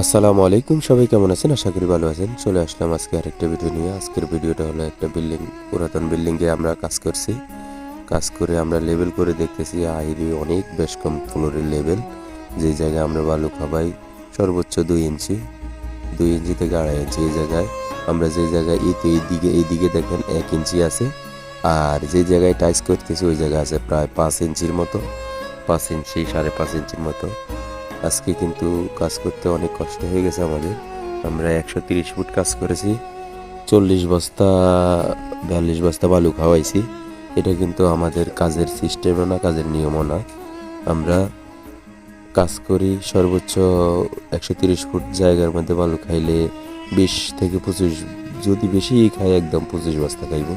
আসসালামু আলাইকুম, সবাই কেমন আছেন? আশা করি ভালো আছেন। চলে আসলাম আজকে আরেকটা ভিডিও নিয়ে। আজকের ভিডিওটা হলো একটা পুরাতন বিল্ডিংয়ে আমরা কাজ করছি। কাজ করে আমরা লেভেল করে দেখতেছি আইরি অনেক বেশ কম ফ্লোরের লেভেল। যেই জায়গায় আমরা বালু খাবাই সর্বোচ্চ 2 ইঞ্চি, 2 ইঞ্চি থেকে 2.5 ইঞ্চি। এই জায়গায় আমরা যে জায়গায় এইদিকে দেখেন 1 ইঞ্চি আছে, আর যে জায়গায় টাইস করতেছি ওই জায়গায় আছে প্রায় 5 ইঞ্চির মতো, 5 ইঞ্চি 5.5 ইঞ্চির মতো। আজকে কিন্তু কাজ করতে অনেক কষ্ট হয়ে গেছে আমাদের। আমরা 130 ফুট কাজ করেছি, 40 বস্তা 42 বস্তা বালু খাওয়াইছি। এটা কিন্তু আমাদের কাজের সিস্টেমও না, কাজের নিয়মও না। আমরা কাজ করি সর্বোচ্চ 130 ফুট জায়গার মধ্যে বালু খাইলে 20 থেকে 25, যদি বেশি খাই একদম 25 বস্তা খাইব।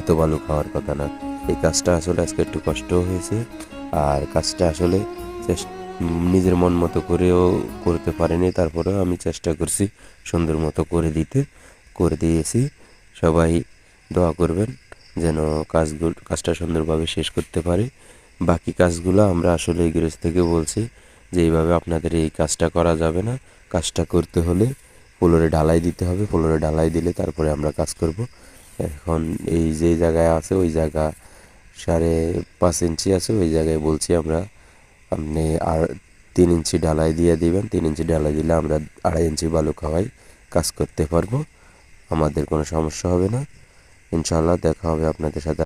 এত বালু খাওয়ার কথা না। এই কাজটা আসলে আজকে একটু কষ্টও হয়েছে, আর কাজটা আসলে নিজের মন মতো করেও করতে পারিনি। তারপরেও আমি চেষ্টা করছি সুন্দর মতো করে দিয়েছি। সবাই দোয়া করবেন যেন কাজটা সুন্দরভাবে শেষ করতে পারি। বাকি কাজগুলো আমরা আসলে গ্যারেজ থেকে বলছি যে এইভাবে আপনাদের এই কাজটা করা যাবে না, কাজটা করতে হলে ফ্লোরে ঢালাই দিতে হবে। ফ্লোরে ঢালাই দিলে তারপরে আমরা কাজ করব। এখন এই যে জায়গায় আছে ওই জায়গা 5.5 ইঞ্চি আছে, ওই জায়গায় বলছি আমরা আপনি আর 3 ইঞ্চি ঢালাই দিয়ে দিবেন। 3 ইঞ্চি ঢালাই দিলে আমরা 2.5 ইঞ্চি বালু খাওয়াই কাজ করতে পারবো। আমাদের কোনো সমস্যা হবে না। ইনশাআল্লাহ দেখা হবে আপনাদের সাথে।